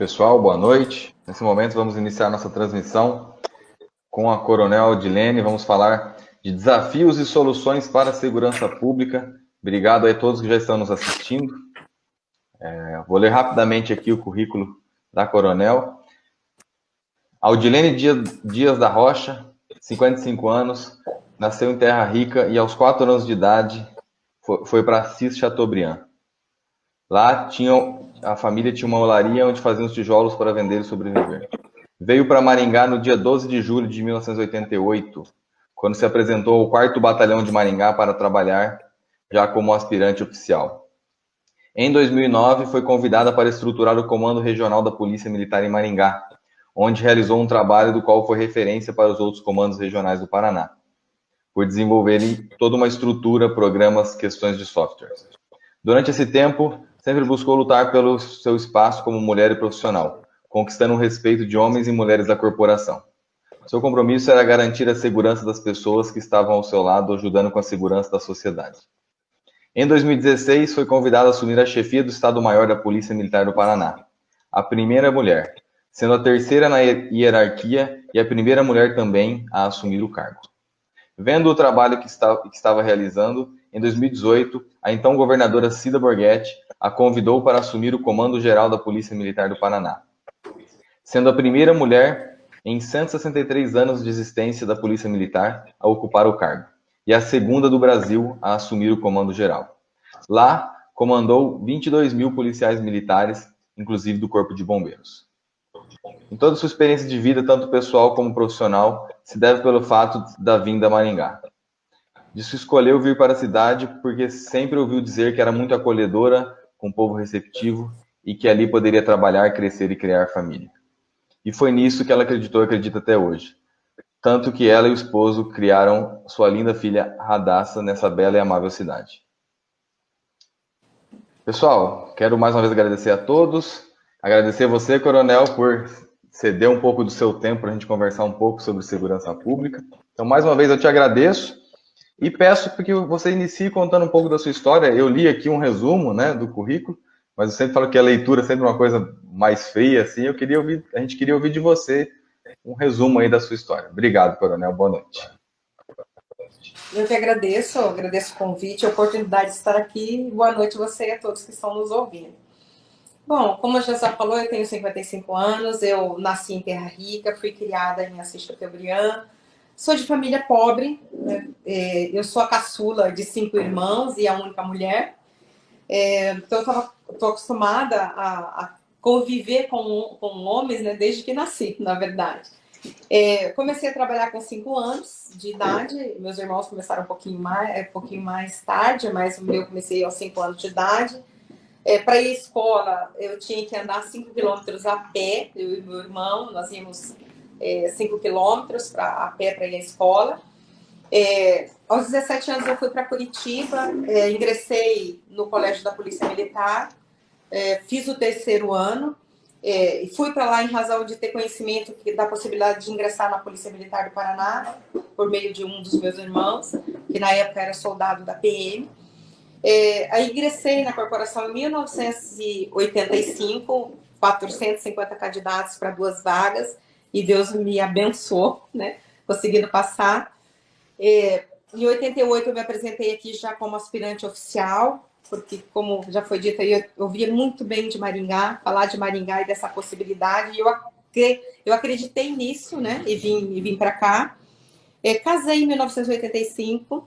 Pessoal, boa noite. Nesse momento vamos iniciar nossa transmissão com a Coronel Dilene. Vamos falar de desafios e soluções para a segurança pública. Obrigado a todos que já estão nos assistindo. Vou ler rapidamente aqui o currículo da Coronel. Audilene Dias da Rocha, 55 anos, nasceu em Terra Rica e aos 4 anos de idade foi para Assis Chateaubriand. Lá a família tinha uma olaria onde faziam os tijolos para vender e sobreviver. Veio para Maringá no dia 12 de julho de 1988, quando se apresentou ao 4º Batalhão de Maringá para trabalhar já como aspirante oficial. Em 2009, foi convidada para estruturar o Comando Regional da Polícia Militar em Maringá, onde realizou um trabalho do qual foi referência para os outros comandos regionais do Paraná, por desenvolverem toda uma estrutura, programas, questões de software. Durante esse tempo, sempre buscou lutar pelo seu espaço como mulher e profissional, conquistando o respeito de homens e mulheres da corporação. Seu compromisso era garantir a segurança das pessoas que estavam ao seu lado, ajudando com a segurança da sociedade. Em 2016, foi convidada a assumir a chefia do Estado-Maior da Polícia Militar do Paraná, a primeira mulher, sendo a terceira na hierarquia e a primeira mulher também a assumir o cargo. Vendo o trabalho que estava realizando, em 2018, a então governadora Cida Borghetti a convidou para assumir o Comando Geral da Polícia Militar do Paraná, sendo a primeira mulher em 163 anos de existência da Polícia Militar a ocupar o cargo, e a segunda do Brasil a assumir o Comando Geral. Lá, comandou 22 mil policiais militares, inclusive do Corpo de Bombeiros. Em toda sua experiência de vida, tanto pessoal como profissional, se deve pelo fato da vinda a Maringá. Disso escolheu vir para a cidade porque sempre ouviu dizer que era muito acolhedora, com um povo receptivo e que ali poderia trabalhar, crescer e criar família. E foi nisso que ela acreditou e acredita até hoje. Tanto que ela e o esposo criaram sua linda filha Radassa nessa bela e amável cidade. Pessoal, quero mais uma vez agradecer a todos. Agradecer a você, Coronel, por ceder um pouco do seu tempo para a gente conversar um pouco sobre segurança pública. Então, mais uma vez, eu te agradeço e peço que você inicie contando um pouco da sua história. Eu li aqui um resumo, né, do currículo, mas eu sempre falo que a leitura é sempre uma coisa mais fria, assim. A gente queria ouvir de você um resumo aí da sua história. Obrigado, Coronel. Boa noite. Eu que agradeço o convite, a oportunidade de estar aqui. Boa noite a você e a todos que estão nos ouvindo. Bom, como a José falou, eu tenho 55 anos, eu nasci em Terra Rica, fui criada em Assis Chateaubriand, sou de família pobre, né? Eu sou a caçula de 5 irmãos e a única mulher, então eu estou acostumada a conviver com homens, né, desde que nasci, na verdade. Comecei a trabalhar com 5 anos de idade, meus irmãos começaram um pouquinho mais tarde, mas o meu comecei aos 5 anos de idade. Para ir à escola, eu tinha que andar 5 quilômetros a pé, eu e meu irmão, nós íamos 5 quilômetros a pé para ir à escola. Aos 17 anos eu fui para Curitiba, ingressei no Colégio da Polícia Militar, fiz o 3º ano, e fui para lá em razão de ter conhecimento da possibilidade de ingressar na Polícia Militar do Paraná, por meio de um dos meus irmãos, que na época era soldado da PM. Aí ingressei na corporação em 1985, 450 candidatos para 2 vagas, e Deus me abençoou, né, conseguindo passar. Em 88 eu me apresentei aqui já como aspirante oficial, porque, como já foi dito aí, eu ouvia muito bem de Maringá, falar de Maringá e dessa possibilidade, e eu acreditei nisso, né, e vim para cá. Casei em 1985,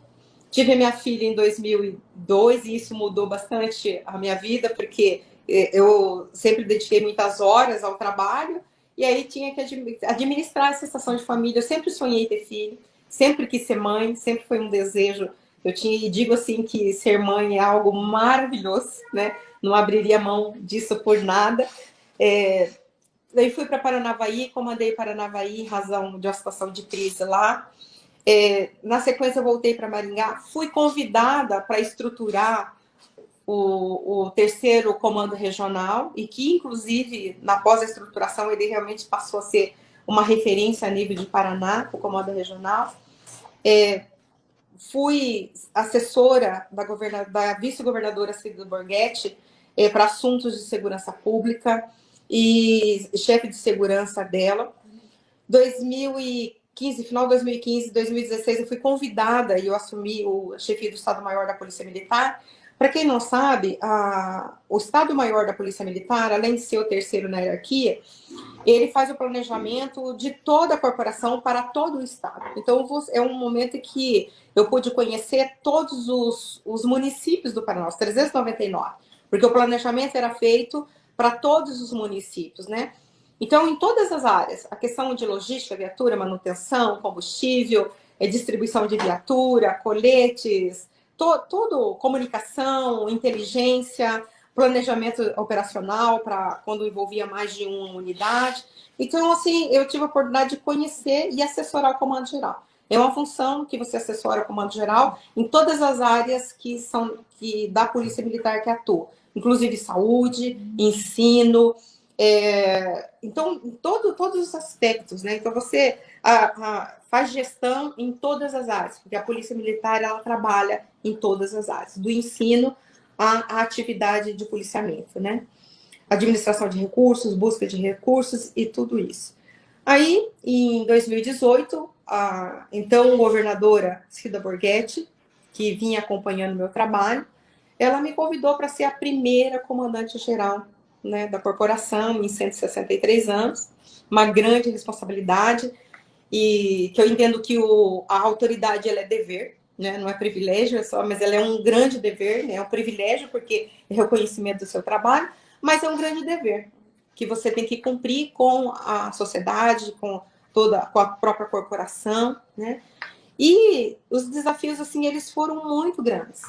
tive a minha filha em 2002, e isso mudou bastante a minha vida, porque eu sempre dediquei muitas horas ao trabalho, e aí tinha que administrar essa situação de família. Eu sempre sonhei ter filho, sempre quis ser mãe, sempre foi um desejo. Eu tinha, e digo assim, que ser mãe é algo maravilhoso, né? Não abriria mão disso por nada. Daí fui para Paranavaí, comandei Paranavaí em razão de uma situação de crise lá. Na sequência eu voltei para Maringá, fui convidada para estruturar o 3º Comando Regional, e que, inclusive, na pós-estruturação, ele realmente passou a ser uma referência a nível de Paraná, o Comando Regional. Fui assessora da vice-governadora Cida Borghetti para assuntos de segurança pública. e chefe de segurança dela. 2015, final de 2015, 2016, eu fui convidada e eu assumi o chefia do Estado-Maior da Polícia Militar. Para quem não sabe, o Estado-Maior da Polícia Militar, além de ser o terceiro na hierarquia, ele faz o planejamento de toda a corporação para todo o Estado. Então, é um momento que eu pude conhecer todos os municípios do Paraná, os 399, porque o planejamento era feito para todos os municípios, né? Então, em todas as áreas, a questão de logística, viatura, manutenção, combustível, distribuição de viatura, coletes, tudo, comunicação, inteligência, planejamento operacional para quando envolvia mais de uma unidade. Então, assim, eu tive a oportunidade de conhecer e assessorar o Comando Geral. É uma função que você assessora o Comando Geral em todas as áreas que da Polícia Militar que atua, inclusive saúde, ensino, então, todos os aspectos, né? Então, você faz gestão em todas as áreas, porque a Polícia Militar, ela trabalha em todas as áreas, do ensino à atividade de policiamento, né? Administração de recursos, busca de recursos e tudo isso. Aí, em 2018, então, governadora Cida Borghetti, que vinha acompanhando o meu trabalho, ela me convidou para ser a primeira comandante-geral, né, da corporação, em 163 anos, uma grande responsabilidade, e que eu entendo que a autoridade ela é dever, né, não é privilégio, mas ela é um grande dever, né, é um privilégio porque é reconhecimento do seu trabalho, mas é um grande dever, que você tem que cumprir com a sociedade, com a própria corporação, né, e os desafios, assim, eles foram muito grandes,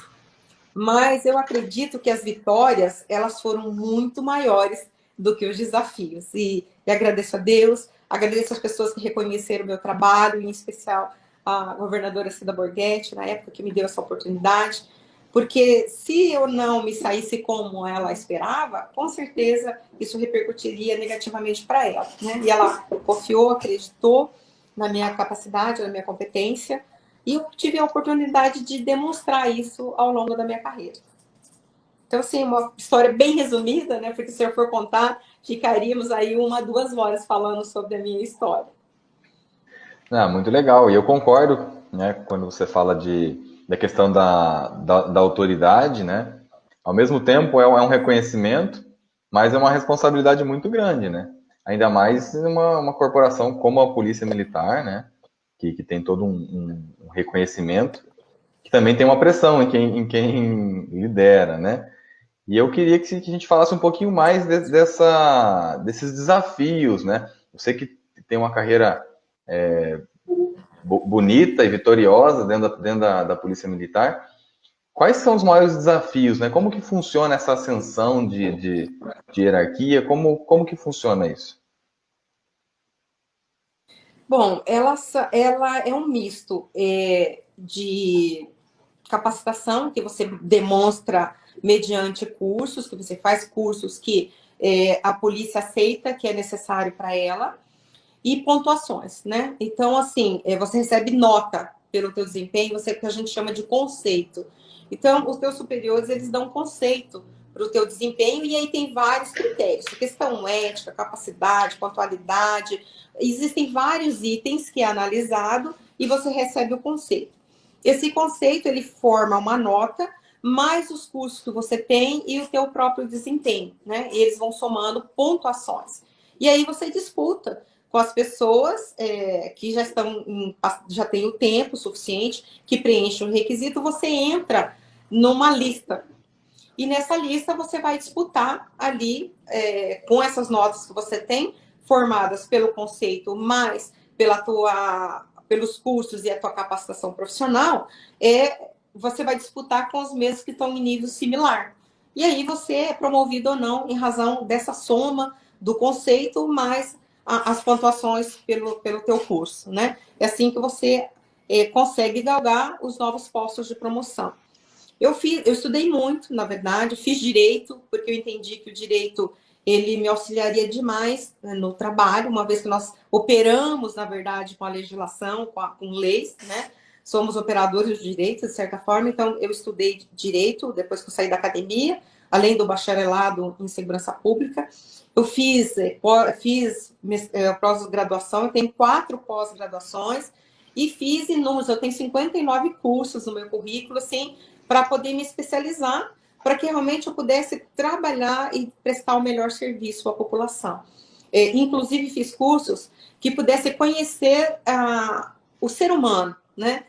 mas eu acredito que as vitórias, elas foram muito maiores do que os desafios. E agradeço a Deus, agradeço as pessoas que reconheceram o meu trabalho, em especial a governadora Cida Borghetti, na época que me deu essa oportunidade, porque se eu não me saísse como ela esperava, com certeza isso repercutiria negativamente para ela, né? E ela confiou, acreditou na minha capacidade, na minha competência, e eu tive a oportunidade de demonstrar isso ao longo da minha carreira. Então, assim, uma história bem resumida, né? Porque se eu for contar, ficaríamos aí 1, 2 horas falando sobre a minha história. Muito legal. E eu concordo, né, quando você fala da questão da autoridade, né? Ao mesmo tempo, é um reconhecimento, mas é uma responsabilidade muito grande, né? Ainda mais uma corporação como a Polícia Militar, né? Que tem todo um reconhecimento, que também tem uma pressão em quem lidera, né? E eu queria que a gente falasse um pouquinho mais desses desafios, né? Eu sei que tem uma carreira bonita e vitoriosa dentro da Polícia Militar. Quais são os maiores desafios, né? Como que funciona essa ascensão de hierarquia? Como que funciona isso? Bom, ela é um misto de capacitação que você demonstra mediante cursos, que você faz cursos que a polícia aceita que é necessário para ela, e pontuações, né? Então, assim, você recebe nota pelo teu desempenho, você que a gente chama de conceito. Então, os teus superiores, eles dão conceito para o teu desempenho, e aí tem vários critérios, questão ética, capacidade, pontualidade, existem vários itens que é analisado e você recebe o conceito. Esse conceito, ele forma uma nota, mais os cursos que você tem e o teu próprio desempenho, né? E eles vão somando pontuações. E aí você disputa com as pessoas que já têm o tempo suficiente, que preenchem o requisito, você entra numa lista. E nessa lista você vai disputar ali, com essas notas que você tem, formadas pelo conceito, mais pelos cursos e a tua capacitação profissional, você vai disputar com os mesmos que estão em nível similar. E aí você é promovido ou não em razão dessa soma do conceito, mais as pontuações pelo teu curso, né? É assim que você consegue galgar os novos postos de promoção. Eu estudei muito, na verdade, fiz direito, porque eu entendi que o direito ele me auxiliaria demais, né, no trabalho, uma vez que nós operamos, na verdade, com a legislação, com leis, né? Somos operadores de direito, de certa forma, então eu estudei direito depois que eu saí da academia, além do bacharelado em segurança pública, Eu fiz pós-graduação, eu tenho 4 pós-graduações e fiz inúmeros, eu tenho 59 cursos no meu currículo, assim, para poder me especializar, para que realmente eu pudesse trabalhar e prestar o melhor serviço à população. Inclusive, fiz cursos que pudesse conhecer o ser humano, né?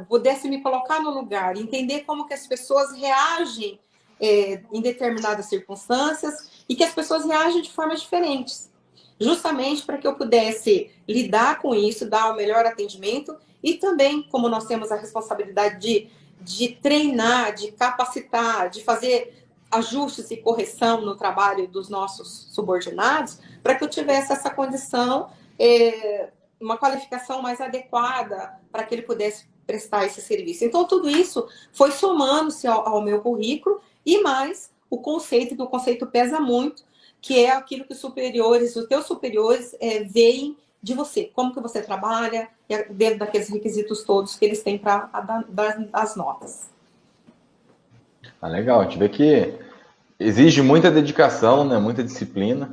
Pudesse me colocar no lugar, entender como que as pessoas reagem em determinadas circunstâncias e que as pessoas reagem de formas diferentes, justamente para que eu pudesse lidar com isso, dar o melhor atendimento e também, como nós temos a responsabilidade de treinar, de capacitar, de fazer ajustes e correção no trabalho dos nossos subordinados, para que eu tivesse essa condição, uma qualificação mais adequada para que ele pudesse prestar esse serviço. Então, tudo isso foi somando-se ao meu currículo e mais o conceito, que o conceito pesa muito, que é aquilo que os teus superiores veem de você, como que você trabalha, dentro daqueles requisitos todos que eles têm para dar as notas. Legal, a gente vê que exige muita dedicação, né, muita disciplina,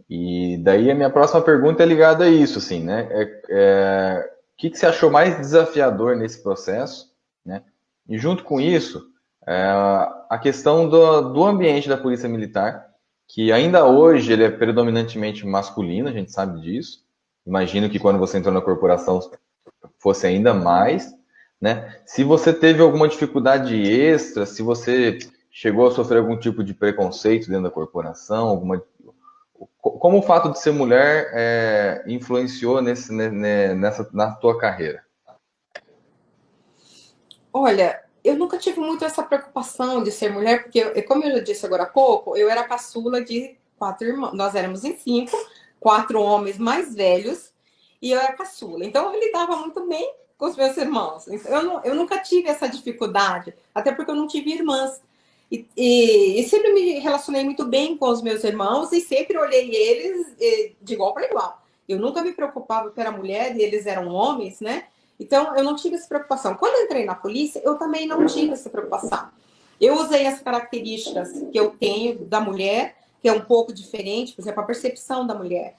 e daí a minha próxima pergunta é ligada a isso, assim, né, o que você achou mais desafiador nesse processo, né, e junto com isso, a questão do ambiente da Polícia Militar, que ainda hoje ele é predominantemente masculino, a gente sabe disso, imagino que quando você entrou na corporação fosse ainda mais, né? Se você teve alguma dificuldade extra, se você chegou a sofrer algum tipo de preconceito dentro da corporação, como o fato de ser mulher influenciou na tua carreira? Olha, eu nunca tive muito essa preocupação de ser mulher, porque, como eu já disse agora há pouco, eu era caçula de 4 irmãos. Nós éramos em 5, 4 homens mais velhos, e eu era caçula. Então, eu lidava muito bem com os meus irmãos. Eu nunca tive essa dificuldade, até porque eu não tive irmãs. E sempre me relacionei muito bem com os meus irmãos e sempre olhei eles de igual para igual. Eu nunca me preocupava porque era mulher e eles eram homens, né? Então, eu não tive essa preocupação. Quando eu entrei na polícia, eu também não tive essa preocupação. Eu usei as características que eu tenho da mulher, que é um pouco diferente, por exemplo, a percepção da mulher.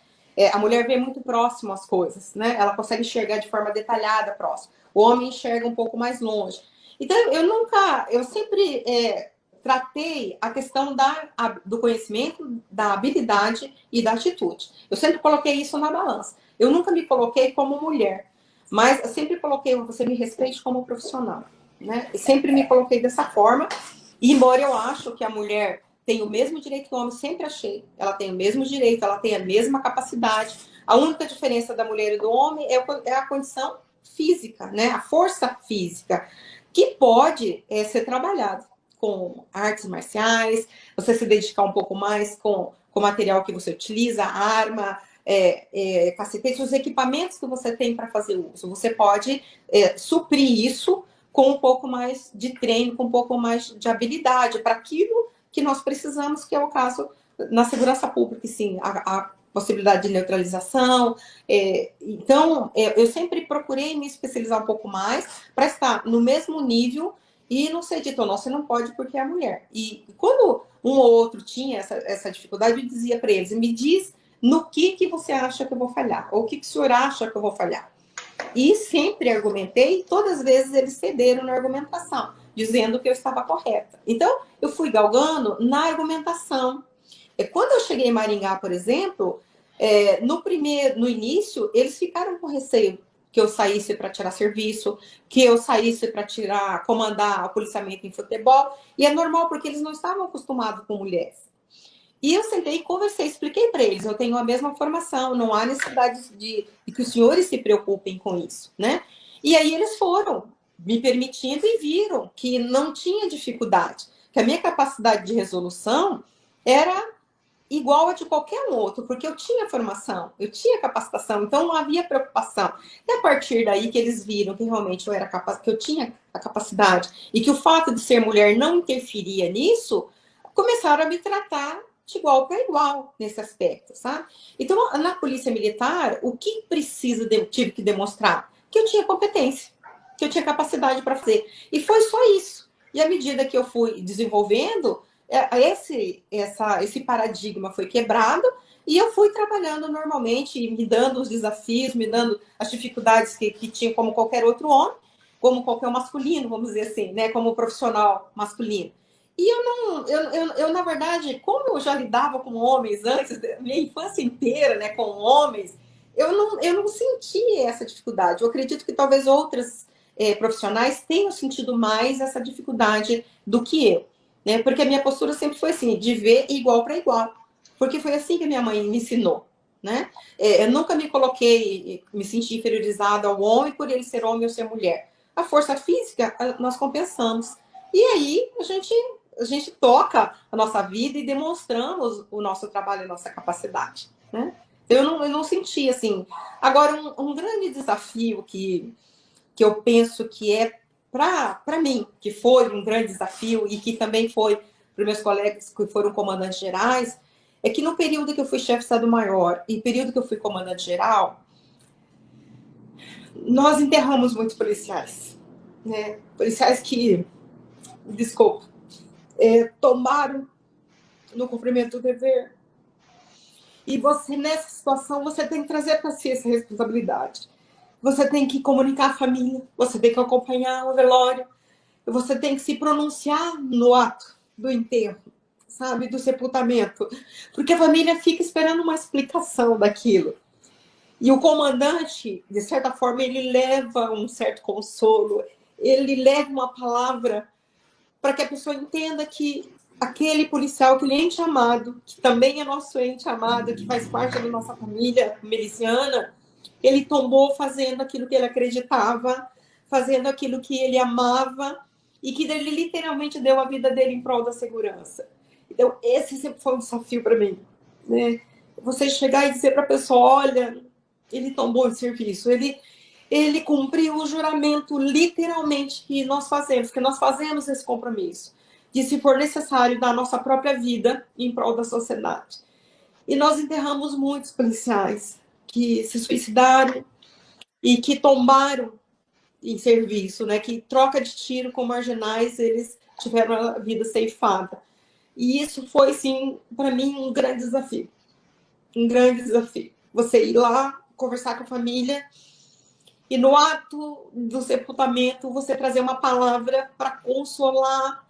A mulher vê muito próximo as coisas, né? Ela consegue enxergar de forma detalhada próximo. O homem enxerga um pouco mais longe. Então, eu sempre tratei a questão do conhecimento, da habilidade e da atitude. Eu sempre coloquei isso na balança. Eu nunca me coloquei como mulher. Mas eu sempre coloquei, você me respeite como profissional, né? E sempre me coloquei dessa forma. E embora eu acho que a mulher tem o mesmo direito que o homem, sempre achei. Ela tem o mesmo direito, ela tem a mesma capacidade. A única diferença da mulher e do homem é a condição física, né? A força física, que pode ser trabalhada com artes marciais, você se dedicar um pouco mais com o material que você utiliza, a arma, cacetete, os equipamentos que você tem para fazer uso. Você pode suprir isso com um pouco mais de treino, com um pouco mais de habilidade para aquilo que nós precisamos, que é o caso na segurança pública, sim, a possibilidade de neutralização. Então, eu sempre procurei me especializar um pouco mais para estar no mesmo nível e não ser dito, não, você não pode porque é mulher. E quando um ou outro tinha essa dificuldade, eu dizia para eles, me diz no que você acha que eu vou falhar, ou o que o senhor acha que eu vou falhar. E sempre argumentei, todas as vezes eles cederam na argumentação, dizendo que eu estava correta. Então, eu fui galgando na argumentação. Quando eu cheguei em Maringá, por exemplo, no início, eles ficaram com receio que eu saísse para tirar serviço, que eu saísse para comandar o policiamento em futebol, e é normal, porque eles não estavam acostumados com mulheres. E eu sentei e conversei, expliquei para eles, eu tenho a mesma formação, não há necessidade de que os senhores se preocupem com isso, né? E aí eles foram me permitindo e viram que não tinha dificuldade, que a minha capacidade de resolução era igual a de qualquer um outro, porque eu tinha formação, eu tinha capacitação, então não havia preocupação. E a partir daí que eles viram que realmente eu era capaz, que eu tinha a capacidade e que o fato de ser mulher não interferia nisso, começaram a me tratar de igual para igual nesse aspecto, sabe? Então, na Polícia Militar, o que tive que demonstrar? Que eu tinha competência, que eu tinha capacidade para fazer. E foi só isso. E à medida que eu fui desenvolvendo, esse paradigma foi quebrado e eu fui trabalhando normalmente, me dando os desafios, me dando as dificuldades que tinha como qualquer outro homem, como qualquer masculino, vamos dizer assim, né, como profissional masculino. E na verdade, como eu já lidava com homens antes, minha infância inteira, né, com homens, eu não senti essa dificuldade. Eu acredito que talvez outras profissionais tenham sentido mais essa dificuldade do que eu, né? Porque a minha postura sempre foi assim, de ver igual para igual, porque foi assim que a minha mãe me ensinou, né? Eu nunca me coloquei, me senti inferiorizada ao homem por ele ser homem ou ser mulher. A força física, nós compensamos. E aí a gente toca a nossa vida e demonstramos o nosso trabalho, a nossa capacidade, né? Eu não senti assim. Agora, um grande desafio que eu penso que é para mim, que foi um grande desafio e que também foi para os meus colegas que foram comandantes gerais, é que no período que eu fui chefe de Estado-Maior e período que eu fui comandante geral, nós enterramos muitos policiais, né? Policiais que, desculpa, tomaram no cumprimento do dever. E você, nessa situação, você tem que trazer para si essa responsabilidade. Você tem que comunicar a família, você tem que acompanhar o velório, você tem que se pronunciar no ato do enterro, sabe, do sepultamento, porque a família fica esperando uma explicação daquilo. E o comandante, de certa forma, ele leva um certo consolo, ele leva uma palavra para que a pessoa entenda que aquele policial, aquele ente amado, que também é nosso ente amado, que faz parte da nossa família miliciana, ele tombou fazendo aquilo que ele acreditava, fazendo aquilo que ele amava, e que ele literalmente deu a vida dele em prol da segurança. Então, esse sempre foi um desafio para mim, né? Você chegar e dizer para a pessoa, olha, ele tombou em serviço, ele cumpriu o juramento literalmente que nós fazemos esse compromisso, de se for necessário dar a nossa própria vida em prol da sociedade. E nós enterramos muitos policiais que se suicidaram e que tombaram em serviço, né? Que troca de tiro com marginais, eles tiveram a vida ceifada. E isso foi, sim, para mim, um grande desafio. Um grande desafio. Você ir lá, conversar com a família e no ato do sepultamento você trazer uma palavra para consolar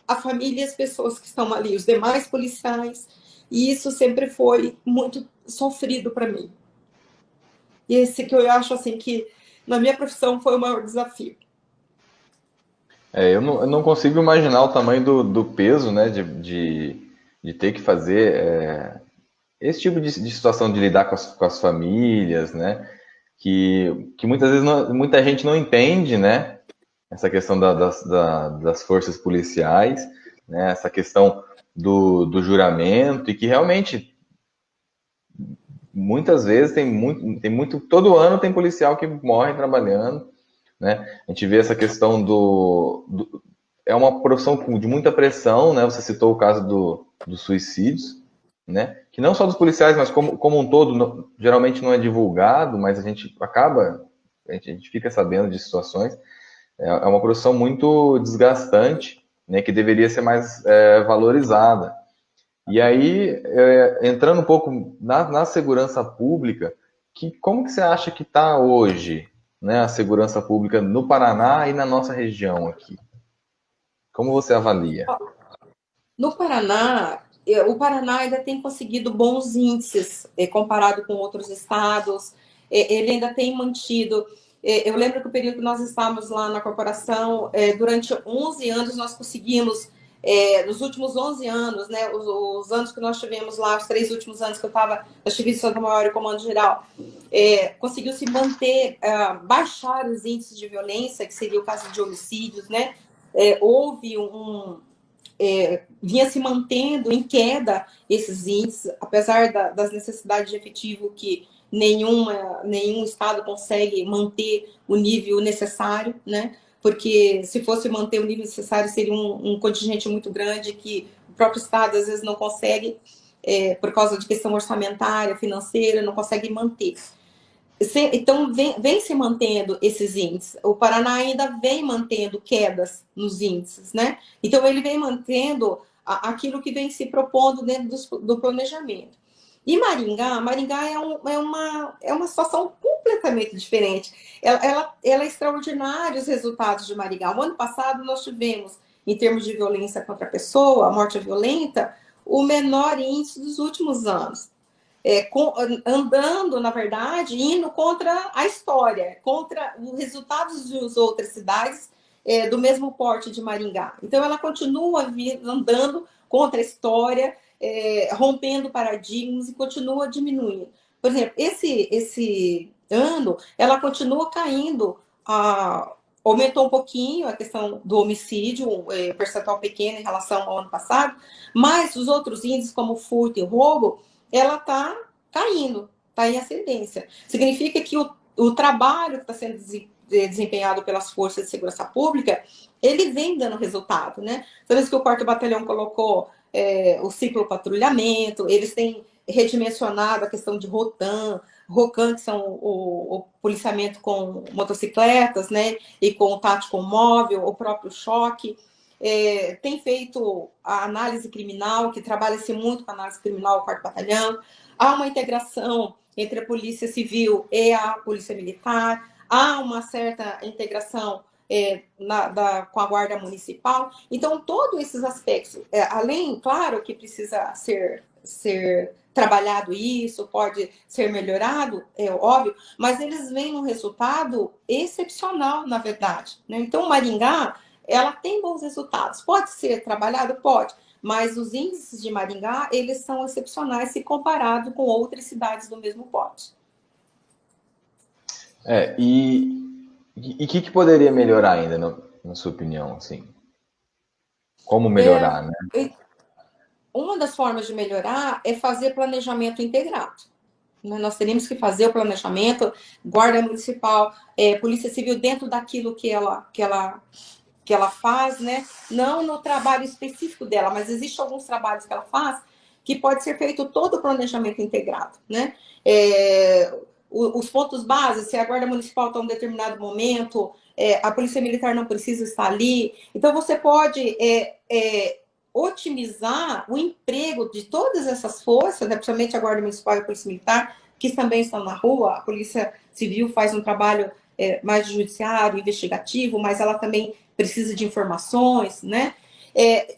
a família e as pessoas que estão ali, os demais policiais. E isso sempre foi muito sofrido para mim. E esse que eu acho assim que na minha profissão foi o maior desafio. Eu não consigo imaginar o tamanho do peso, né, de ter que fazer esse tipo de situação de lidar com as famílias, né, que muitas vezes muita gente não entende, né, essa questão das forças policiais, né, essa questão do juramento, e que realmente muitas vezes todo ano tem policial que morre trabalhando, né? A gente vê essa questão é uma profissão de muita pressão, né? Você citou o caso dos suicídios, né? Que não só dos policiais, mas como um todo, geralmente não é divulgado, mas a gente fica sabendo de situações. É uma profissão muito desgastante, né? Que deveria ser mais valorizada. E aí, entrando um pouco na segurança pública, como que você acha que está hoje, né, a segurança pública no Paraná e na nossa região aqui? Como você avalia? No Paraná, o Paraná ainda tem conseguido bons índices comparado com outros estados. Ele ainda tem mantido. Eu lembro que o período que nós estávamos lá na corporação, durante 11 anos, nós conseguimos, nos últimos 11 anos, né, os anos que nós tivemos lá, os 3 últimos anos que eu estava na Chivita de Santa Maior e Comando Geral, conseguiu se manter, baixar os índices de violência, que seria o caso de homicídios, né? Houve vinha se mantendo em queda esses índices, apesar das necessidades de efetivo que nenhum estado consegue manter o nível necessário, né? Porque se fosse manter o nível necessário seria um contingente muito grande que o próprio estado às vezes não consegue, por causa de questão orçamentária, financeira, não consegue manter. Então, vem se mantendo esses índices. O Paraná ainda vem mantendo quedas nos índices, né? Então, ele vem mantendo aquilo que vem se propondo dentro do planejamento. E Maringá é uma situação completamente diferente. Ela é extraordinária, os resultados de Maringá. O ano passado nós tivemos, em termos de violência contra a pessoa, a morte violenta, o menor índice dos últimos anos. Andando, na verdade, indo contra a história, contra os resultados das outras cidades do mesmo porte de Maringá. Então, ela continua andando contra a história, rompendo paradigmas e continua diminuindo. Por exemplo, esse ano, ela continua caindo, aumentou um pouquinho a questão do homicídio, percentual pequeno em relação ao ano passado, mas os outros índices, como furto e roubo, ela está caindo, está em ascendência. Significa que o trabalho que está sendo desempenhado pelas forças de segurança pública, ele vem dando resultado, né? Sabemos que o 4º Batalhão colocou o ciclo patrulhamento, eles têm redimensionado a questão de ROTAM, que são o policiamento com motocicletas, né? E com o tático móvel, o próprio choque. Tem feito a análise criminal, que trabalha-se muito com a análise criminal, o 4º Batalhão. Há uma integração entre a Polícia Civil e a Polícia Militar, há uma certa integração com a Guarda Municipal. Então, todos esses aspectos, além, claro, que precisa ser trabalhado isso, pode ser melhorado, é óbvio, mas eles vêm um resultado excepcional, na verdade, né? Então, Maringá, ela tem bons resultados. Pode ser trabalhado? Pode. Mas os índices de Maringá, eles são excepcionais se comparado com outras cidades do mesmo porte. E o que poderia melhorar ainda, na sua opinião, assim? Como melhorar, né? Uma das formas de melhorar é fazer planejamento integrado. Nós teríamos que fazer o planejamento, Guarda Municipal, Polícia Civil, dentro daquilo que ela faz, né? Não no trabalho específico dela, mas existem alguns trabalhos que ela faz que pode ser feito todo o planejamento integrado, né? Os pontos básicos, se a Guarda Municipal está em um determinado momento, a Polícia Militar não precisa estar ali. Então, você pode otimizar o emprego de todas essas forças, né? Principalmente a Guarda Municipal e a Polícia Militar, que também estão na rua. A Polícia Civil faz um trabalho mais judiciário, investigativo, mas ela também precisa de informações, né?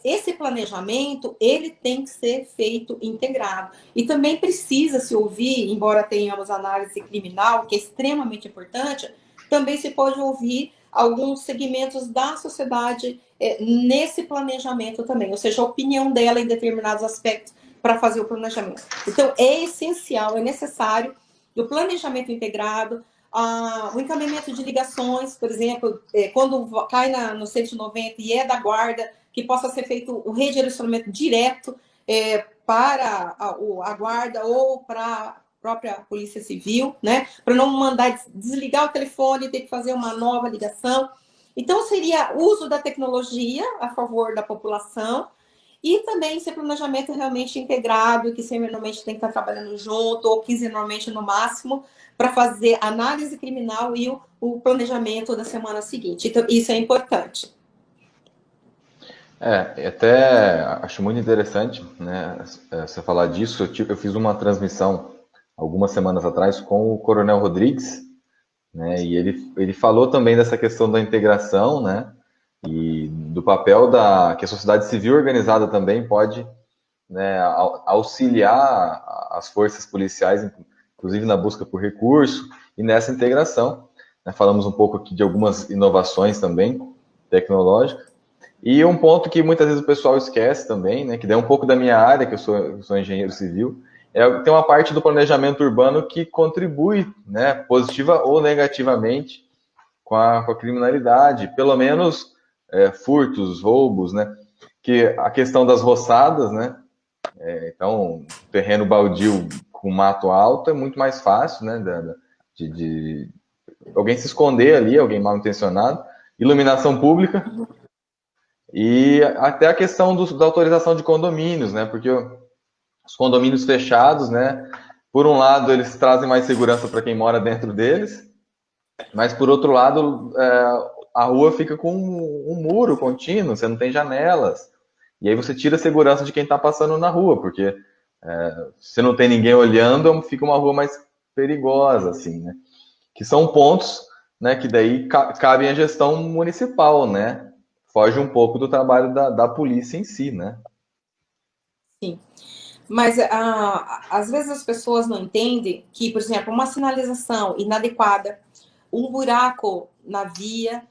Esse planejamento, ele tem que ser feito integrado. E também precisa se ouvir, embora tenhamos análise criminal, que é extremamente importante, também se pode ouvir alguns segmentos da sociedade nesse planejamento também, ou seja, a opinião dela em determinados aspectos para fazer o planejamento. Então, é essencial, é necessário o planejamento integrado, o encaminhamento de ligações, por exemplo, quando cai no 190 e é da guarda, que possa ser feito o redirecionamento direto para a guarda ou para a própria Polícia Civil, né? Para não mandar desligar o telefone e ter que fazer uma nova ligação. Então, seria uso da tecnologia a favor da população e também esse planejamento realmente integrado, que semanalmente tem que estar trabalhando junto, ou quinzenalmente no máximo, para fazer análise criminal e o planejamento da semana seguinte. Então, isso é importante. Até acho muito interessante, né, você falar disso. Eu fiz uma transmissão algumas semanas atrás com o Coronel Rodrigues, né, e ele falou também dessa questão da integração, né, e do papel que a sociedade civil organizada também pode, né, auxiliar as forças policiais, inclusive na busca por recurso e nessa integração, né. Falamos um pouco aqui de algumas inovações também tecnológicas. E um ponto que muitas vezes o pessoal esquece também, né, que é um pouco da minha área, que eu sou engenheiro civil, tem uma parte do planejamento urbano que contribui, né, positiva ou negativamente com a criminalidade, pelo menos furtos, roubos, né, que a questão das roçadas, né, então terreno baldio com mato alto é muito mais fácil, né, de alguém se esconder ali, alguém mal intencionado, iluminação pública. E até a questão da autorização de condomínios, né? Porque os condomínios fechados, né? Por um lado, eles trazem mais segurança para quem mora dentro deles, mas por outro lado, a rua fica com um muro contínuo, você não tem janelas. E aí você tira a segurança de quem está passando na rua, porque se não tem ninguém olhando, fica uma rua mais perigosa, assim, né? Que são pontos, né, que daí cabem à gestão municipal, né? Foge um pouco do trabalho da polícia em si, né? Sim. Mas às vezes as pessoas não entendem que, por exemplo, uma sinalização inadequada, um buraco na via,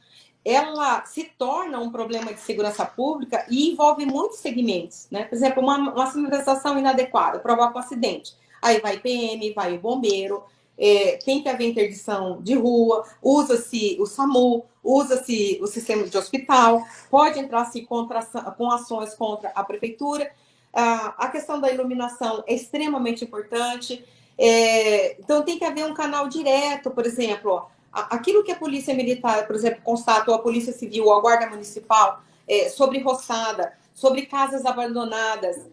ela se torna um problema de segurança pública e envolve muitos segmentos, né? Por exemplo, uma sinalização inadequada provoca um acidente. Aí vai PM, vai o bombeiro, tem que haver interdição de rua, usa-se o SAMU, usa-se o sistema de hospital, pode entrar-se com ações contra a prefeitura. A questão da iluminação é extremamente importante. Então, tem que haver um canal direto, por exemplo, ó, aquilo que a Polícia Militar, por exemplo, constata, ou a Polícia Civil, ou a Guarda Municipal, sobre roçada, sobre casas abandonadas,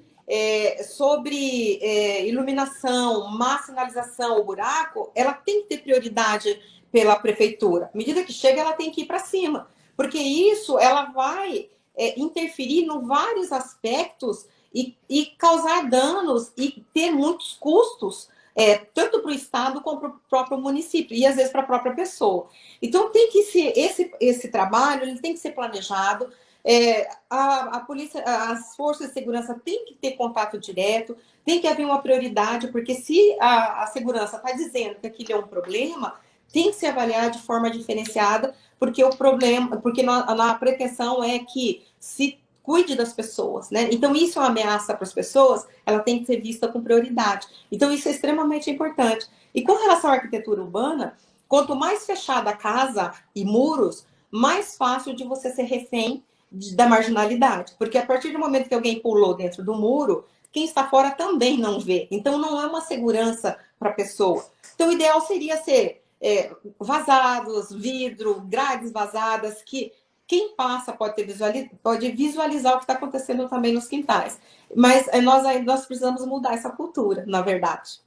sobre iluminação, má sinalização, o buraco, ela tem que ter prioridade pela prefeitura. À medida que chega, ela tem que ir para cima, porque isso ela vai interferir em vários aspectos e causar danos e ter muitos custos, tanto para o Estado como para o próprio município, e às vezes para a própria pessoa. Então, tem que ser esse trabalho, ele tem que ser planejado. A polícia, as forças de segurança têm que ter contato direto, tem que haver uma prioridade, porque se a segurança está dizendo que aquilo é um problema, tem que se avaliar de forma diferenciada, porque o problema, porque na pretensão é que se cuide das pessoas, né? Então, isso é uma ameaça para as pessoas, ela tem que ser vista com prioridade. Então, isso é extremamente importante. E com relação à arquitetura urbana, quanto mais fechada a casa e muros, mais fácil de você ser refém da marginalidade. Porque a partir do momento que alguém pulou dentro do muro, quem está fora também não vê. Então, não é uma segurança para a pessoa. Então, o ideal seria ser vazados, vidro, grades vazadas, que quem passa pode visualizar o que está acontecendo também nos quintais. Mas nós precisamos mudar essa cultura, na verdade.